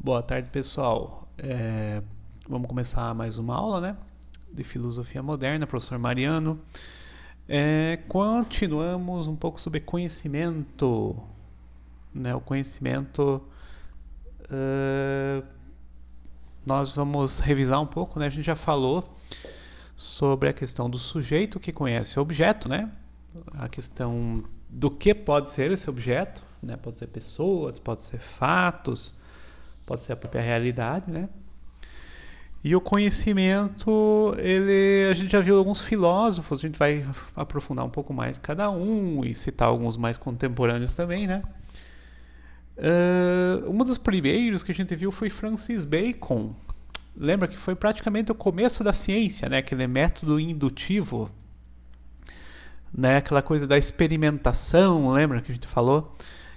Boa tarde, pessoal. Vamos começar mais uma aula, né? De filosofia moderna, professor Mariano. Continuamos um pouco sobre conhecimento, né? O conhecimento, nós vamos revisar um pouco, né? A gente já falou sobre a questão do sujeito que conhece o objeto, né? A questão do que pode ser esse objeto, né? Pode ser pessoas, pode ser fatos, pode ser a própria realidade, né? E o conhecimento, a gente já viu alguns filósofos, a gente vai aprofundar um pouco mais cada um e citar alguns mais contemporâneos também, né? Um dos primeiros que a gente viu foi Francis Bacon. Lembra que foi praticamente o começo da ciência, né? Aquele método indutivo, né? Aquela coisa da experimentação, lembra que a gente falou?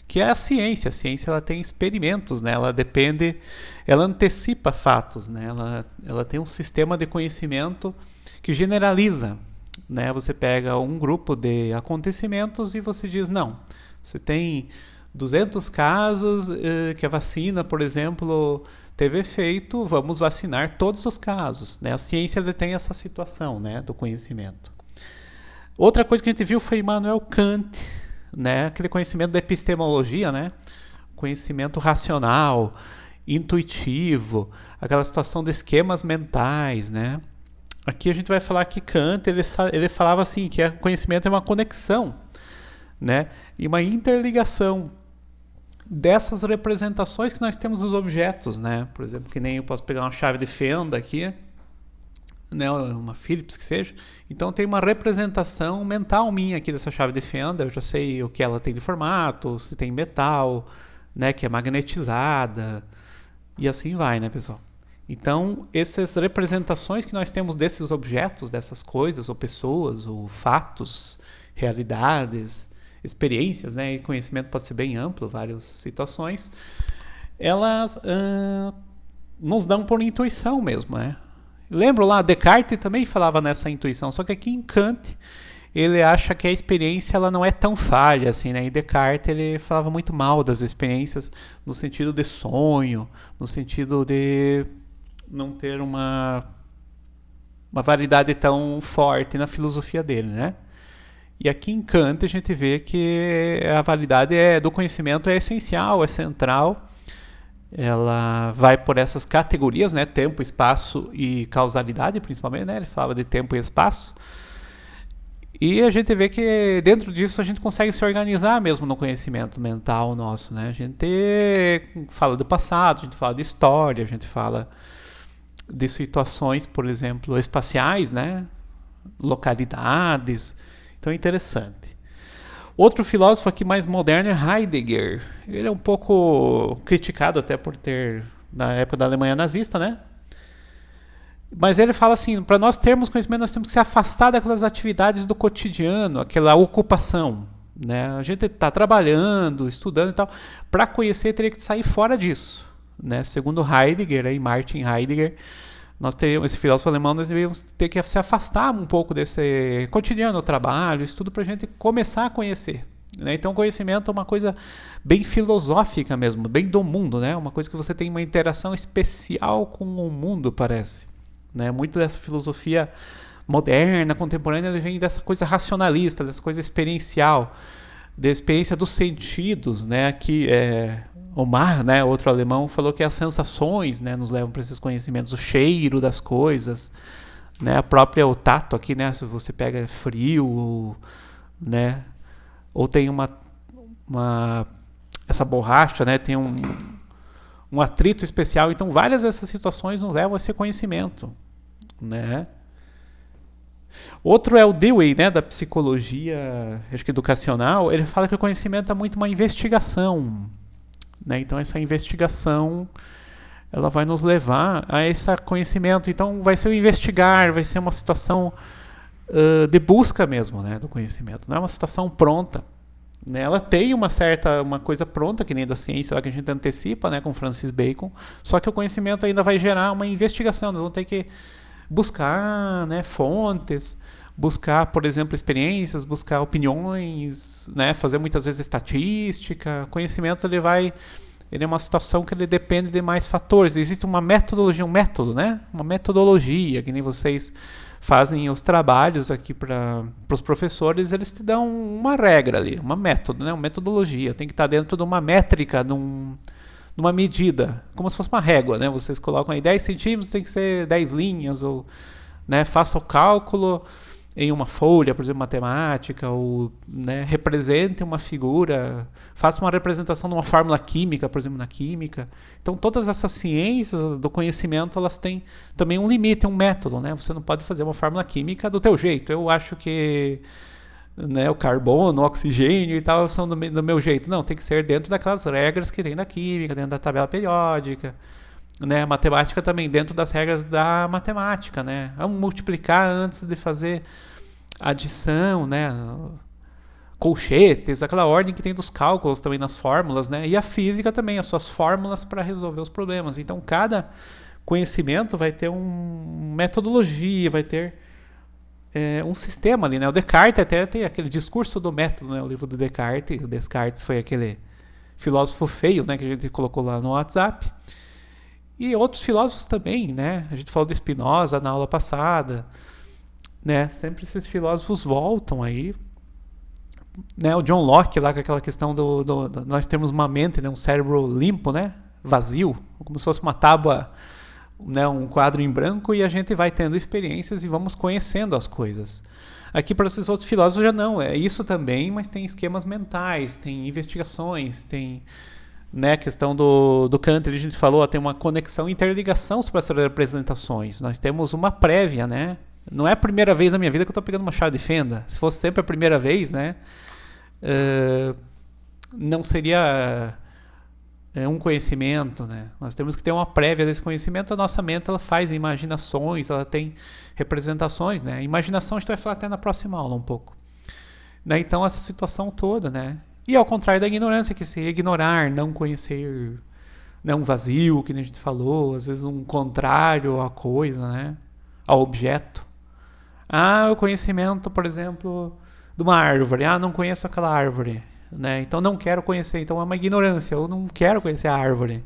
Que é a ciência. A ciência ela tem experimentos, né? Ela antecipa fatos, né? Ela tem um sistema de conhecimento que generaliza, né? Você pega um grupo de acontecimentos e você diz, não, você tem 200 casos que a vacina, por exemplo, teve efeito, vamos vacinar todos os casos, né? A ciência ela tem essa situação, né, do conhecimento. Outra coisa que a gente viu foi Immanuel Kant, né? Aquele conhecimento da epistemologia, né? Conhecimento racional, intuitivo, aquela situação de esquemas mentais, né? Aqui a gente vai falar que Kant ele falava assim que o conhecimento é uma conexão, né? E uma interligação dessas representações que nós temos dos objetos, né? Por exemplo, que nem eu posso pegar uma chave de fenda aqui, né, uma Philips que seja, então tem uma representação mental minha aqui dessa chave de fenda, eu já sei o que ela tem de formato, se tem metal, né, que é magnetizada, e assim vai, né, pessoal? Então, essas representações que nós temos desses objetos, dessas coisas, ou pessoas, ou fatos, realidades, experiências, né, e conhecimento pode ser bem amplo, várias situações, elas nos dão por intuição mesmo, né? Lembro lá, Descartes também falava nessa intuição, só que aqui em Kant ele acha que a experiência ela não é tão falha assim, né? E Descartes ele falava muito mal das experiências no sentido de sonho, no sentido de não ter uma validade tão forte na filosofia dele, né? E aqui em Kant a gente vê que a validade do conhecimento é essencial, é central. Ela vai por essas categorias, né? Tempo, espaço e causalidade, principalmente, né? Ele falava de tempo e espaço. E a gente vê que dentro disso a gente consegue se organizar mesmo no conhecimento mental nosso, né? A gente fala do passado, a gente fala de história, a gente fala de situações, por exemplo, espaciais, né? Localidades. Então é interessante. Outro filósofo aqui mais moderno é Heidegger. Ele é um pouco criticado até por ter, na época da Alemanha nazista, né? Mas ele fala assim, para nós termos conhecimento, nós temos que se afastar daquelas atividades do cotidiano, aquela ocupação, né? A gente está trabalhando, estudando e tal. Para conhecer, teria que sair fora disso, né? Segundo Heidegger, aí Martin Heidegger, nós teríamos, esse filósofo alemão, nós deveríamos ter que se afastar um pouco desse cotidiano, trabalho, estudo, para a gente começar a conhecer. Né? Então, o conhecimento é uma coisa bem filosófica mesmo, bem do mundo, né? Uma coisa que você tem uma interação especial com o mundo, parece. Né? Muito dessa filosofia moderna, contemporânea, ele vem dessa coisa racionalista, dessa coisa experiencial, da experiência dos sentidos, né? Que Omar, né, outro alemão, falou que as sensações, né, nos levam para esses conhecimentos, o cheiro das coisas, né, o tato aqui, né, se você pega frio, né, ou tem essa borracha, né, tem um atrito especial, então várias dessas situações nos levam a esse conhecimento, né. Outro é o Dewey, né, da psicologia, acho que educacional, ele fala que o conhecimento é muito uma investigação, né? Então essa investigação ela vai nos levar a esse conhecimento. Então vai ser o investigar, vai ser uma situação de busca mesmo, né, do conhecimento. Não é uma situação pronta. Né? Ela tem uma coisa pronta, que nem da ciência lá que a gente antecipa, né, com Francis Bacon, só que o conhecimento ainda vai gerar uma investigação. Nós vamos ter que buscar, né, fontes, buscar, por exemplo, experiências, buscar opiniões, né, fazer muitas vezes estatística. O conhecimento ele vai ele é uma situação que ele depende de mais fatores. Existe uma metodologia, um método, né? Uma metodologia, que nem vocês fazem os trabalhos aqui para os professores, eles te dão uma regra ali, uma método, né? Uma metodologia. Tem que estar dentro de uma métrica, numa medida, como se fosse uma régua, né? Vocês colocam aí 10 centímetros, tem que ser 10 linhas, ou, né, faça o cálculo em uma folha, por exemplo, matemática, ou, né, represente uma figura, faça uma representação de uma fórmula química, por exemplo, na química. Então, todas essas ciências do conhecimento, elas têm também um limite, um método, né? Você não pode fazer uma fórmula química do teu jeito. Eu acho que, né, o carbono, o oxigênio e tal são do meu jeito. Não, tem que ser dentro daquelas regras que tem da química, dentro da tabela periódica. Né, a matemática também dentro das regras da matemática, né? Vamos multiplicar antes de fazer adição, né? Colchetes, aquela ordem que tem dos cálculos também nas fórmulas, né? E a física também, as suas fórmulas para resolver os problemas. Então, cada conhecimento vai ter uma metodologia, vai ter um sistema ali, né? O Descartes até tem aquele discurso do método, né? O livro do Descartes. O Descartes foi aquele filósofo feio, né? Que a gente colocou lá no WhatsApp. E outros filósofos também, né? A gente falou de Spinoza na aula passada, né? Sempre esses filósofos voltam aí, né? O John Locke lá com aquela questão do nós temos uma mente, né? Um cérebro limpo, né? Vazio, como se fosse uma tábua, né? Um quadro em branco, e a gente vai tendo experiências e vamos conhecendo as coisas. Aqui para esses outros filósofos já não, é isso também, mas tem esquemas mentais, tem investigações, tem, né, a questão do Kant, a gente falou, tem uma conexão, interligação sobre essas representações. Nós temos uma prévia, né? Não é a primeira vez na minha vida que eu estou pegando uma chave de fenda. Se fosse sempre a primeira vez, né, não seria um conhecimento, né? Nós temos que ter uma prévia desse conhecimento. A nossa mente, ela faz imaginações, ela tem representações, né? Imaginação a gente vai falar até na próxima aula um pouco, né? Então essa situação toda, né? E ao contrário da ignorância, que seria ignorar, não conhecer, né, um vazio, que nem a gente falou, às vezes um contrário à coisa, né, ao objeto. O conhecimento, por exemplo, de uma árvore. Não conheço aquela árvore, né, então não quero conhecer. Então é uma ignorância, eu não quero conhecer a árvore.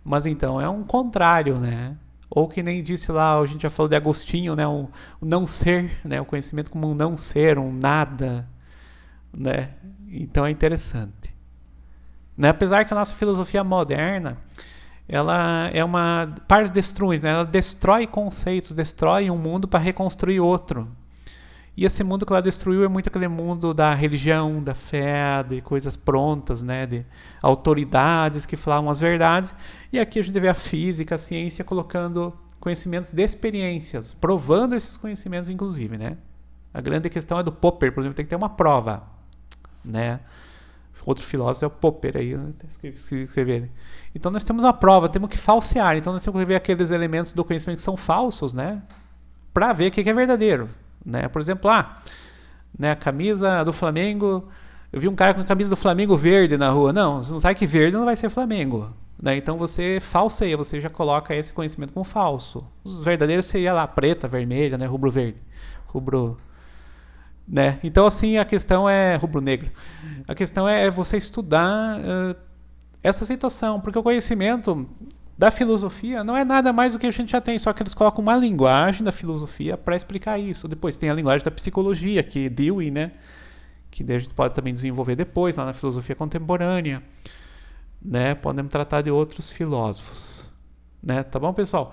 Mas então é um contrário, né? Ou que nem disse lá, a gente já falou de Agostinho, né, o não ser, né, o conhecimento como um não ser, um nada, né? Então é interessante, né? Apesar que a nossa filosofia moderna, ela é uma pars destruens, né? Ela destrói conceitos, destrói um mundo para reconstruir outro. E esse mundo que ela destruiu é muito aquele mundo da religião, da fé, de coisas prontas, né? De autoridades que falavam as verdades. E aqui a gente vê a física, a ciência colocando conhecimentos de experiências, provando esses conhecimentos, inclusive, né? A grande questão é do Popper, por exemplo, tem que ter uma prova, né? Outro filósofo é o Popper aí, né? Escrever. Então nós temos uma prova, temos que falsear. Então nós temos que ver aqueles elementos do conhecimento que são falsos, né? Para ver o que é verdadeiro, né? Por exemplo, né, a camisa do Flamengo. Eu vi um cara com a camisa do Flamengo verde na rua. Não, você não sabe que verde não vai ser Flamengo, né? Então você falseia, você já coloca esse conhecimento como falso. Os verdadeiros seria lá preta, vermelha, né? Rubro verde, rubro, né? Então assim a questão é rubro-negro. A questão é você estudar essa situação, porque o conhecimento da filosofia não é nada mais do que a gente já tem, só que eles colocam uma linguagem da filosofia para explicar isso. Depois tem a linguagem da psicologia, que Dewey, né, que a gente pode também desenvolver depois lá na filosofia contemporânea, né? Podemos tratar de outros filósofos, né? Tá bom, pessoal?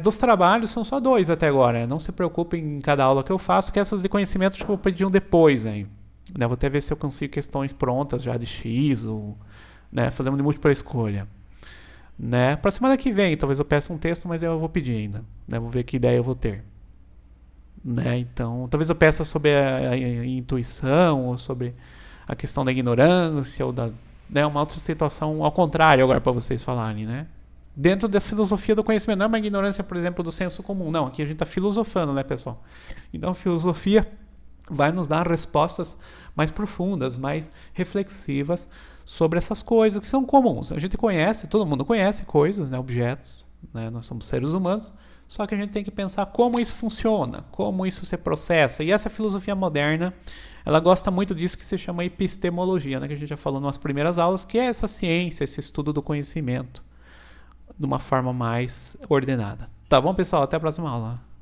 Dos trabalhos são só 2 até agora. Não se preocupem em cada aula que eu faço, que essas de conhecimento eu vou pedir depois aí, né? Vou até ver se eu consigo questões prontas já de X, ou, né, fazendo de múltipla escolha, né? Para semana que vem, talvez eu peça um texto, mas eu vou pedir ainda, né? Vou ver que ideia eu vou ter, né? Então, talvez eu peça sobre a intuição, ou sobre a questão da ignorância, ou né, uma outra situação ao contrário agora para vocês falarem, né? Dentro da filosofia do conhecimento, não é uma ignorância, por exemplo, do senso comum, não. Aqui a gente está filosofando, né, pessoal? Então, a filosofia vai nos dar respostas mais profundas, mais reflexivas sobre essas coisas que são comuns. A gente conhece, todo mundo conhece coisas, né, objetos, né? Nós somos seres humanos, só que a gente tem que pensar como isso funciona, como isso se processa. E essa filosofia moderna, ela gosta muito disso que se chama epistemologia, né, que a gente já falou nas primeiras aulas, que é essa ciência, esse estudo do conhecimento de uma forma mais ordenada. Tá bom, pessoal? Até a próxima aula.